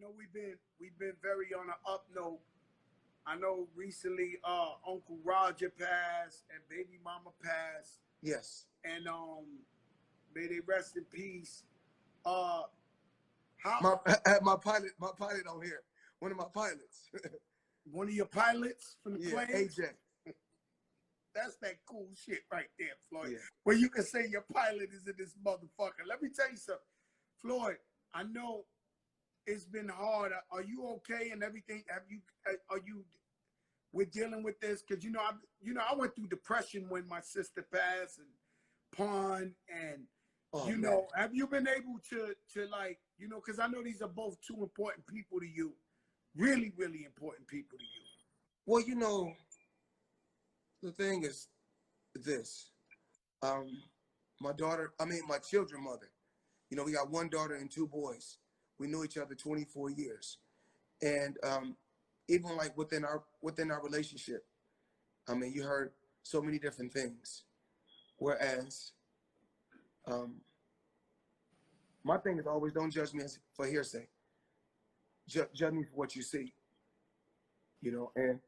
know we've been very on an up note. I know recently Uncle Roger passed and baby mama passed. Yes. And may they rest in peace. How my pilot on here. One of my pilots. one of your pilots from the plane? AJ. That's that cool shit right there, Floyd. Yeah. Where you can say your pilot is in this motherfucker. Let me tell you something. Floyd, I know it's been hard. Are you okay and everything? We're dealing with this? Because I went through depression when my sister passed and Pawn and have you been able to like, because I know these are both two important people to you. Really, really important people to you. Well, the thing is this. My children's mother, we got one daughter and two boys. We knew each other 24 years. And even like within our relationship, you heard so many different things. Whereas my thing is always don't judge me for hearsay. Judge me for what you see. And as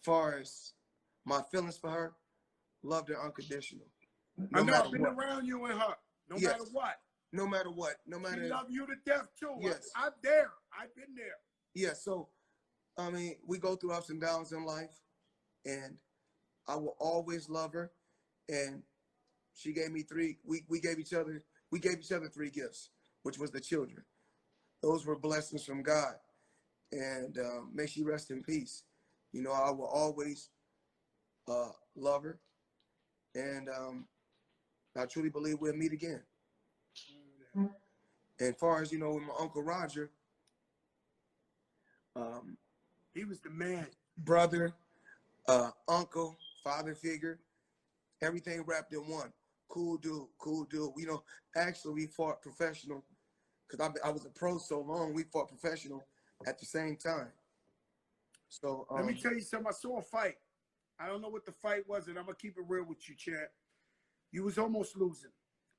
far as my feelings for her, loved her unconditional. I know I've been around you and her. No matter what. No matter what. No matter. She love you to death too. Yes. I'm there. I've been there. Yeah. So, we go through ups and downs in life, and I will always love her. And she gave me three. We gave each other 3 gifts, which was the children. Those were blessings from God, and may she rest in peace. I will always love her, and I truly believe we'll meet again. And as far as with my Uncle Roger, he was the man. Brother, uncle, father figure, everything wrapped in one. Cool dude. Actually we fought professional because I was a pro so long. We fought professional at the same time. So let me tell you something. I saw a fight. I don't know what the fight was, and I'm gonna keep it real with you, champ. You was almost losing.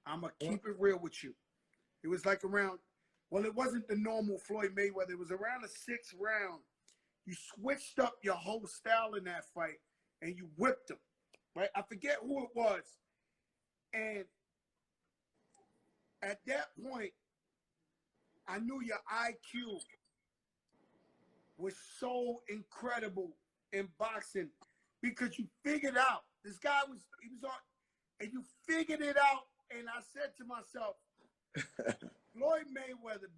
I'm gonna keep it real with you. It was like around, well, it wasn't the normal Floyd Mayweather. It was around the 6th round. You switched up your whole style in that fight, and you whipped him. Right? I forget who it was. And at that point, I knew your IQ was so incredible in boxing because you figured out this guy he was on, and you figured it out. And I said to myself, Floyd Mayweather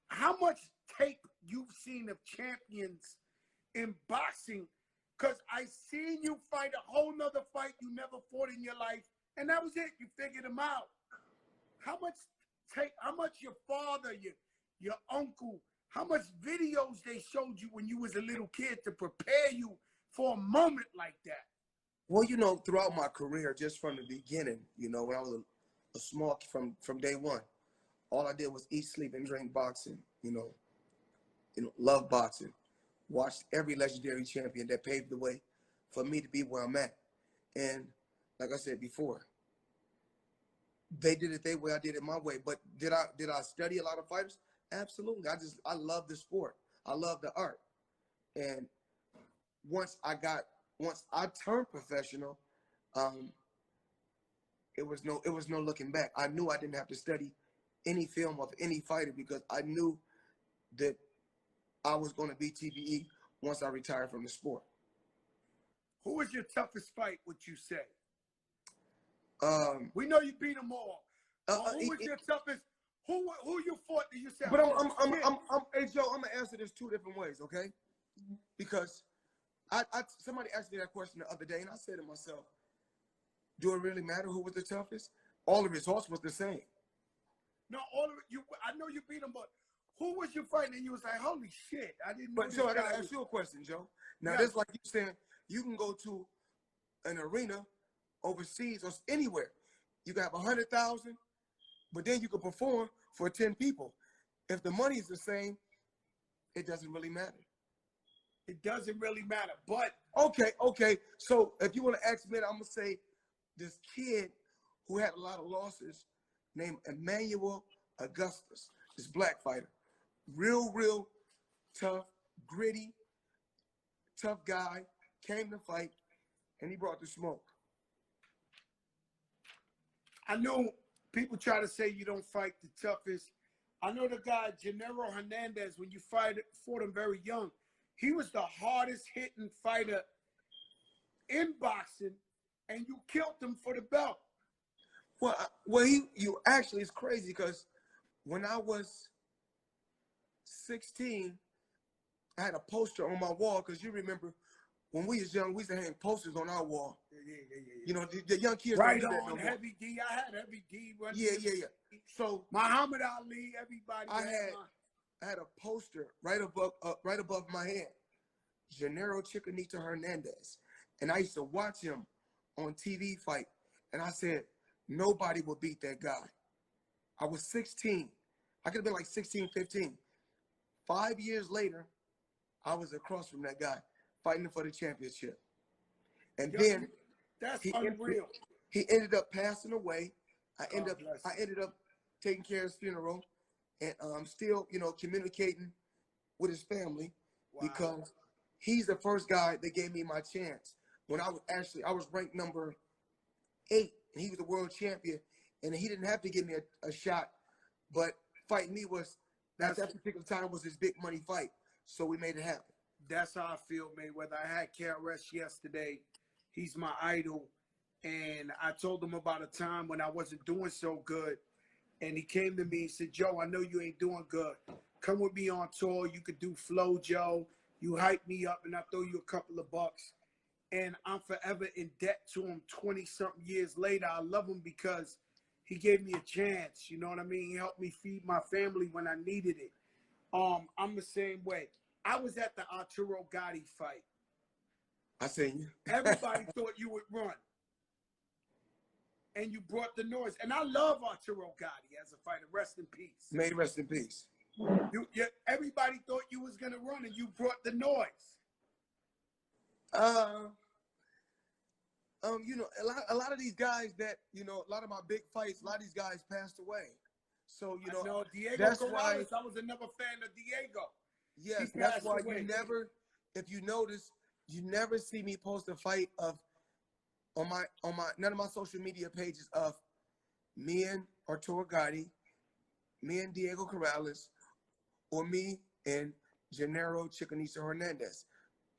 how much tape you've seen of champions in boxing? Because I seen you fight a whole nother fight you never fought in your life, and that was it. You figured him out. How much your father, your uncle, how much videos they showed you when you was a little kid to prepare you for a moment like that? Well, throughout my career, just from the beginning, when I was a small from day one, all I did was eat, sleep, and drink boxing. Love boxing. Watched every legendary champion that paved the way for me to be where I'm at. And like I said before, they did it their way, I did it my way. But did I study a lot of fighters? Absolutely. I love the sport. I love the art. And once I turned professional, it was no looking back. I knew I didn't have to study any film of any fighter because I knew that I was going to be TBE once I retired from the sport. Who was your toughest fight, would you say? We know you beat them all. Who was your toughest? Who you fought that you said? But hey Joe, I'm gonna answer this 2 different ways, okay? Because somebody asked me that question the other day, and I said to myself, do it really matter who was the toughest? All the results was the same. No, all of it. I know you beat them, but who was you fighting? And you was like, holy shit, I didn't know. But Joe, I gotta ask you a question, Joe. Now, this like you saying, you can go to an arena overseas or anywhere. You can have 100,000, but then you can perform for 10 people. If the money is the same, it doesn't really matter. It doesn't really matter, but okay. So if you want to ask me, I'm gonna say this kid who had a lot of losses named Emmanuel Augustus, this black fighter. real tough, gritty, tough guy, came to fight, and he brought the smoke. I know people try to say you don't fight the toughest. I know the guy, Gennaro Hernandez, when you fought him very young, he was the hardest hitting fighter in boxing, and you killed him for the belt. You actually, it's crazy because when I was 16, I had a poster on my wall, because you remember when we was young, we used to hang posters on our wall. Yeah. You know, the young kids Right don't do that no on, more. Heavy D. I had Heavy D. Yeah. So Muhammad Ali, everybody. I had a poster right above my head, Gennaro Chicanito Hernandez, and I used to watch him on TV fight, and I said nobody will beat that guy. I was 16. I could have been like 16, 15. 5 years later, I was across from that guy fighting for the championship. And then that's unreal. He ended up passing away. I ended up taking care of his funeral, and still, you know, communicating with his family. Wow. Because he's the first guy that gave me my chance. When I was ranked number 8, and he was the world champion, and he didn't have to give me a shot, but fighting me was at that particular time was his big money fight. So we made it happen. That's how I feel, Mayweather. I had KRS yesterday. He's my idol. And I told him about a time when I wasn't doing so good. And he came to me and said, Joe, I know you ain't doing good. Come with me on tour. You could do Flow, Joe. You hype me up and I throw you a couple of bucks. And I'm forever in debt to him 20-something years later. I love him because he gave me a chance. You know what I mean? He helped me feed my family when I needed it. I'm the same way. I was at the Arturo Gatti fight. I seen you. Everybody thought you would run. And you brought the noise. And I love Arturo Gatti as a fighter. Rest in peace. May he rest in peace. Everybody thought you was going to run, and you brought the noise. You know, a lot of these guys that, you know, a lot of my big fights, a lot of these guys passed away. So, you know, Diego that's Corrales, why I was another fan of Diego. Yes, that's why you never, if you notice, you never see me post a fight of on my none of my social media pages of me and Arturo Gatti, me and Diego Corrales, or me and Gennaro Chicanito Hernandez.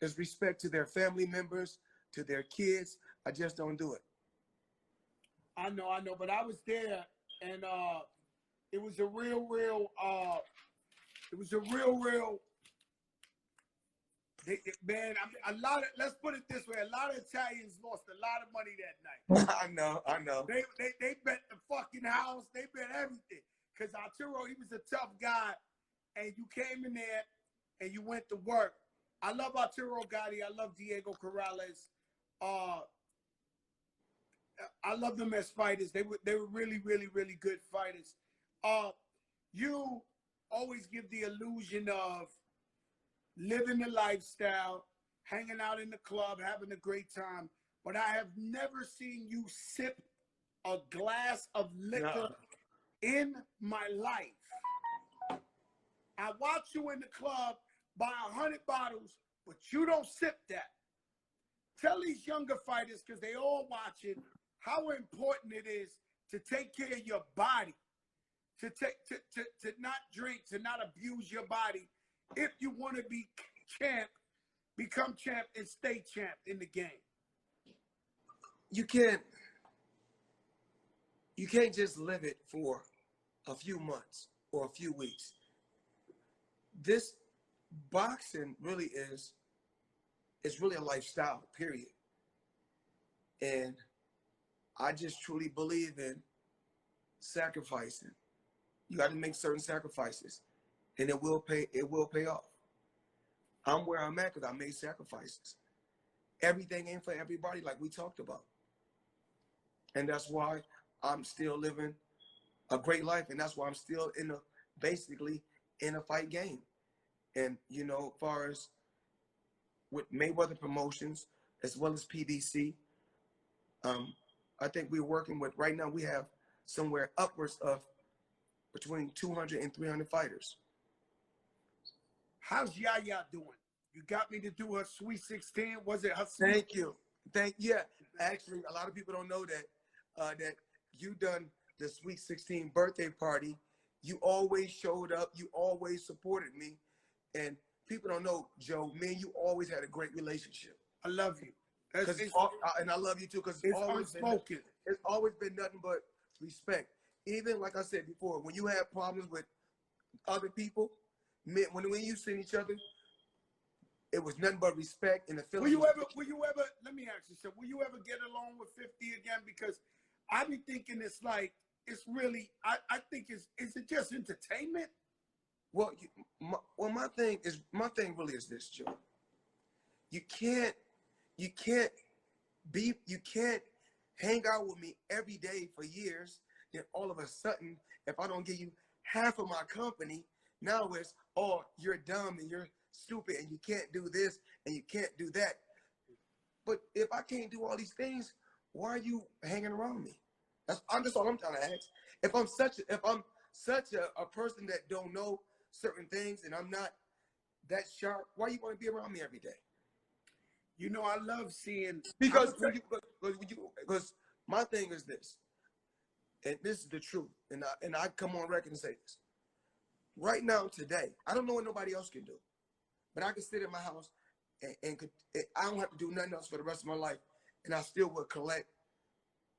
There's respect to their family members, to their kids. I just don't do it. I know, but I was there, and it was a real, man, let's put it this way, a lot of Italians lost a lot of money that night. I know. They bet the fucking house, they bet everything. Because Arturo, he was a tough guy, and you came in there, and you went to work. I love Arturo Gatti, I love Diego Corrales. I love them as fighters. They were really, really, really good fighters. You always give the illusion of living the lifestyle, hanging out in the club, having a great time. But I have never seen you sip a glass of liquor in my life. I watch you in the club buy 100 bottles, but you don't sip that. Tell these younger fighters, because they all watching, how important it is to take care of your body, to not drink, to not abuse your body. If you want to be champ, become champ and stay champ in the game. You can't just live it for a few months or a few weeks. This boxing really it's really a lifestyle, period. And I just truly believe in sacrificing. You got to make certain sacrifices, and it will pay off. I'm where I'm at because I made sacrifices. Everything ain't for everybody, like we talked about. And that's why I'm still living a great life, and that's why I'm still basically in a fight game. And, you know, as far as with Mayweather Promotions, as well as PBC, I think we're working with, right now we have somewhere upwards of between 200 and 300 fighters. How's Yaya doing? You got me to do her Sweet 16. Was it her Thank you. Yeah. Actually, a lot of people don't know that that you done the Sweet 16 birthday party. You always showed up. You always supported me. And people don't know, Joe, me and you always had a great relationship. I love you. And I love you too, because it's unspoken. It's always been nothing but respect. Even like I said before, when you have problems with other people, when you seen each other, it was nothing but respect and the feeling. Will you ever, let me ask you something, will you ever get along with 50 again? Because I be thinking it's like, it's really, I think is it just entertainment? Well, my thing really is this, Joe. You can't hang out with me every day for years. Then all of a sudden, if I don't give you half of my company, now it's, oh, you're dumb and you're stupid and you can't do this and you can't do that. But if I can't do all these things, why are you hanging around me? That's all I'm trying to ask. If I'm such a person that don't know certain things and I'm not that sharp, why you want to be around me every day? You know, I love seeing, because my thing is this, and this is the truth, and I come on record and say this. Right now, today, I don't know what nobody else can do, but I can sit in my house and I don't have to do nothing else for the rest of my life, and I still would collect.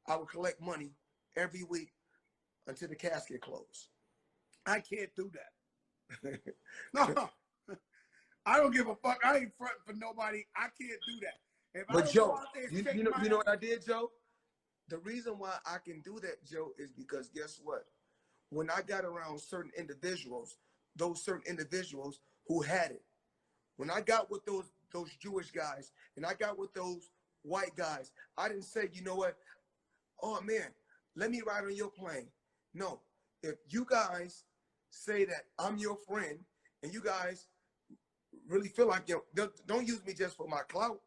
I would collect money every week until the casket closed. I can't do that. No, I don't give a fuck. I ain't fronting for nobody. I can't do that. But Joe, you know what I did, Joe? The reason why I can do that, Joe, is because guess what? When I got around certain individuals, those certain individuals who had it, when I got with those Jewish guys and I got with those white guys, I didn't say, you know what? Oh man, let me ride on your plane. No, if you guys say that I'm your friend and you guys really feel like, yo, don't use me just for my clout.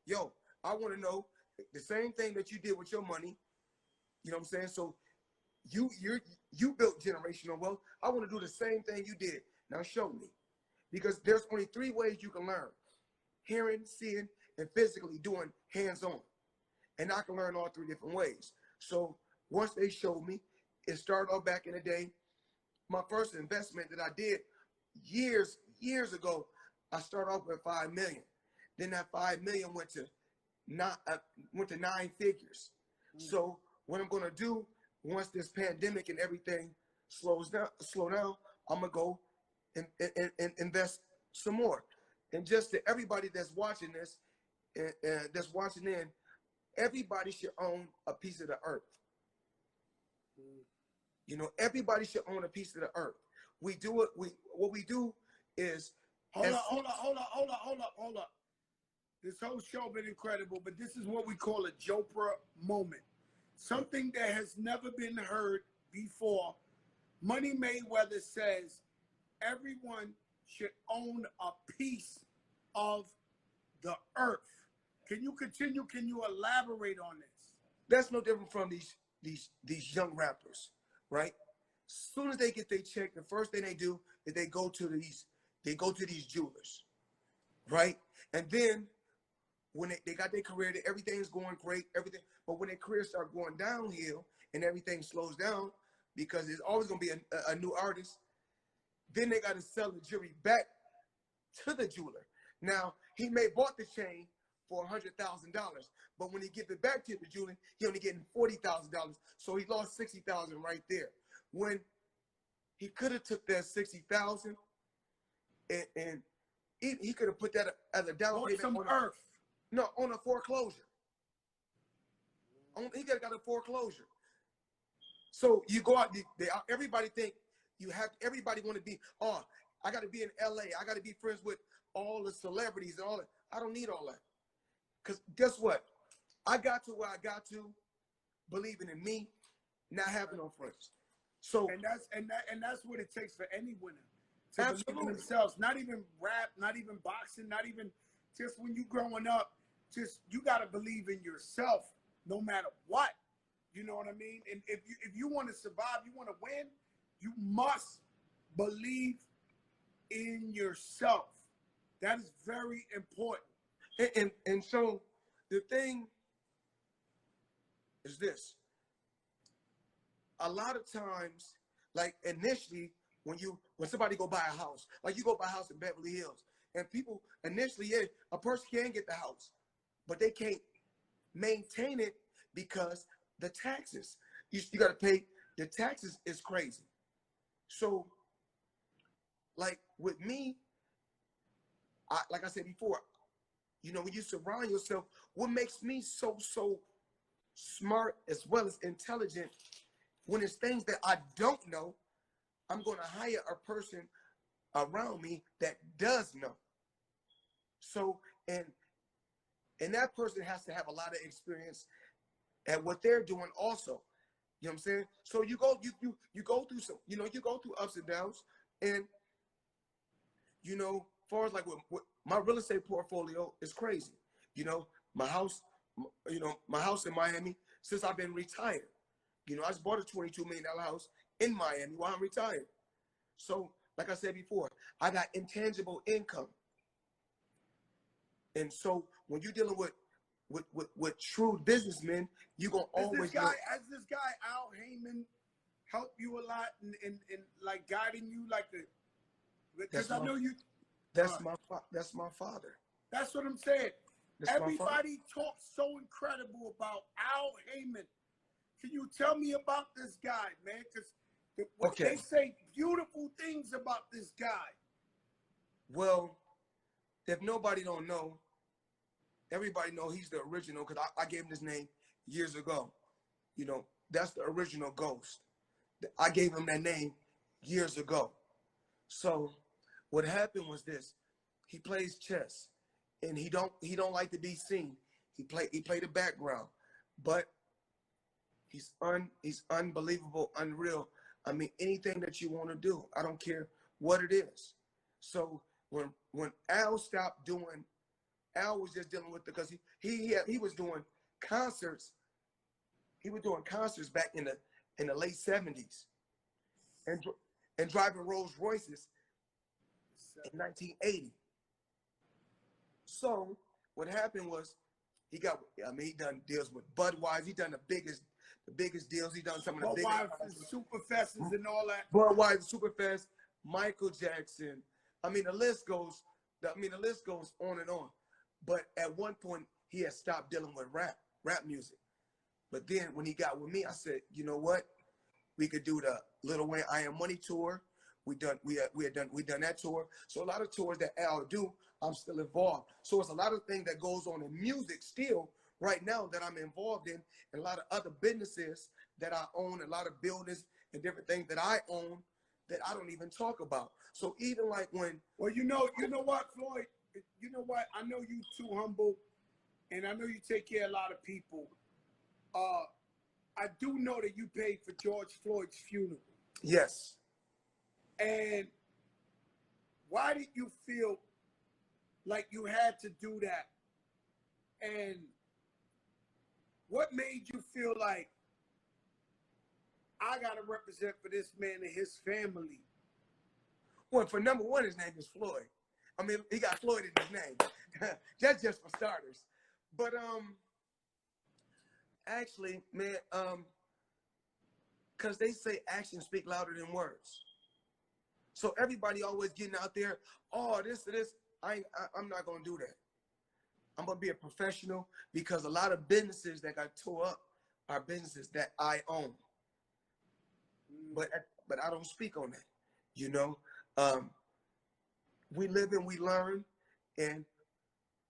Yo, I want to know the same thing that you did with your money. You know what I'm saying? So you built generational wealth. I want to do the same thing you did. Now show me. Because there's only 3 ways you can learn: hearing, seeing, and physically doing hands-on. And I can learn all 3 different ways. So once they showed me, it started off back in the day. My first investment that I did years ago, I started off with $5 million. Then that $5 million went to 9 figures. So what I'm gonna do once this pandemic and everything slow down, I'm gonna go and invest some more. And just to everybody that's watching this, that's watching in, everybody should own a piece of the earth. You know, everybody should own a piece of the earth. We do it. What we do is hold up. This whole show been incredible, but this is what we call a Jopra moment. Something that has never been heard before. Money Mayweather says everyone should own a piece of the earth. Can you continue? Can you elaborate on this? That's no different from these young rappers, right? As soon as they get their check, the first thing they do is they go to these jewelers, right? And then when they got their career, everything's going great, everything. But when their career start going downhill and everything slows down, because there's always gonna be a new artist, then they got to sell the jewelry back to the jeweler. Now he may bought the chain for $100,000, but when he give it back to the jeweler, he only getting $40,000. So he lost $60,000 right there. When he could have took that $60,000 and he could have put that as a down payment on earth. No, on a foreclosure. He got a foreclosure. So you go out, everybody think everybody want to be, oh, I got to be in LA. I got to be friends with all the celebrities and all that. I don't need all that. Because guess what? I got to where I got to, believing in me, not having no friends. So and that's what it takes for any winner to believe in themselves. Not even rap, not even boxing, not even just when you growing up. Just you gotta believe in yourself, no matter what. You know what I mean? And if you want to survive, you want to win, you must believe in yourself. That is very important. And so the thing is this. A lot of times, like initially, when somebody go buy a house, like you go buy a house in Beverly Hills, and people initially, yeah, a person can get the house, but they can't maintain it because the taxes. You got to pay. The taxes is crazy. So, like with me, like I said before, when you surround yourself, what makes me so smart as well as intelligent, when it's things that I don't know, I'm going to hire a person around me that does know. So, and that person has to have a lot of experience at what they're doing also. You know what I'm saying? So you go through some, you go through ups and downs, and as far as like what my real estate portfolio is crazy. My house, my house in Miami since I've been retired. I just bought a $22 million house in Miami while I'm retired. So, like I said before, I got intangible income. And so when you're dealing with true businessmen, you're gonna always Has this guy Al Haymon helped you a lot in like guiding you like the, because I know you that's my father. That's what I'm saying. That's Everybody talks so incredible about Al Haymon. Can you tell me about this guy, man? Because they say beautiful things about this guy. Well, if nobody don't know, everybody know he's the original, because I gave him this name years ago. That's the original Ghost. I gave him that name years ago. So what happened was this: he plays chess, and he don't like to be seen. He played the background, but he's unbelievable, unreal. I mean, anything that you want to do, I don't care what it is. So when Al stopped doing, Al was just dealing with because he was doing concerts. He was doing concerts back in the late 70s, and driving Rolls Royces in 1980. So what happened was he done deals with Budweiser. He done the biggest deals. He done some of the biggest Superfests and all that. Budweiser, Superfest, Michael Jackson. I mean, the list goes on and on. But at one point, he had stopped dealing with rap music. But then when he got with me, I said, you know what? We could do the Lil Wayne I Am Money tour. We done that tour. So a lot of tours that Al do, I'm still involved. So it's a lot of things that goes on in music still right now that I'm involved in, and a lot of other businesses that I own, a lot of buildings and different things that I own that I don't even talk about. So even like when, well, you know what, Floyd, you know what? I know you too humble, and I know you take care of a lot of people. I do know that you paid for George Floyd's funeral. Yes. And why did you feel like you had to do that? And what made you feel like I got to represent for this man and his family? Well, for number one, his name is Floyd. I mean, he got Floyd in his name. That's just for starters. But actually, man, because they say actions speak louder than words. So everybody always getting out there, oh, this. I'm not gonna do that. I'm gonna be a professional, because a lot of businesses that got tore up are businesses that I own. But I don't speak on that. We live and we learn, and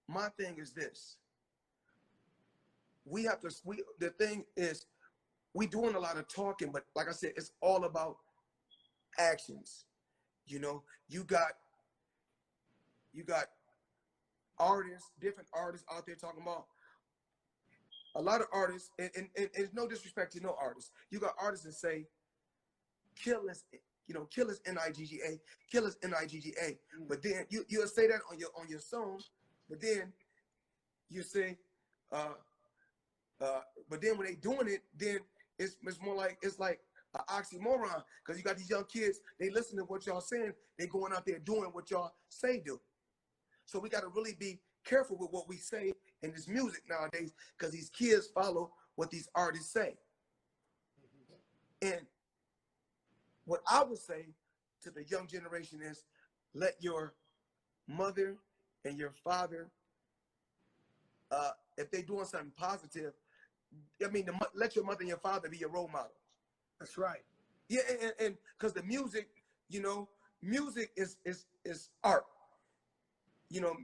my thing is this: the thing is, we doing a lot of talking, but like I said, it's all about actions. You got artists, different artists out there talking about, a lot of artists, and it's no disrespect to no artists. You got artists that say, kill us, kill us Nigga, kill us Nigga. But then you'll say that on your song, but then you say, but then when they doing it, then it's more like, it's like an oxymoron, because you got these young kids, they listen to what y'all saying, they going out there doing what y'all say do. So we got to really be careful with what we say in this music nowadays, because these kids follow what these artists say. And what I would say to the young generation is, let your mother and your father, if they're doing something positive, I mean, let your mother and your father be your role models. That's right. Yeah, and because the music, you know, music is art. You know,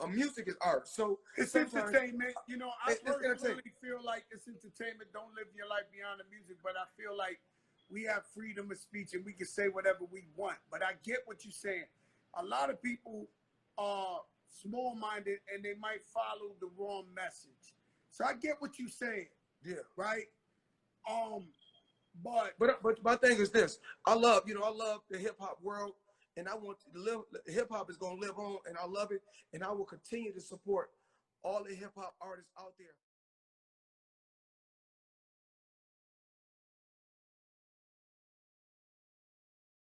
music is art. So it's entertainment. You know, I personally feel like it's entertainment. Don't live your life beyond the music, but I feel like we have freedom of speech and we can say whatever we want. But I get what you're saying. A lot of people are small-minded and they might follow the wrong message. So I get what you're saying. Yeah. Right. But my thing is this: I love the hip hop world, and I want to live. Hip hop is gonna live on, and I love it, and I will continue to support all the hip hop artists out there.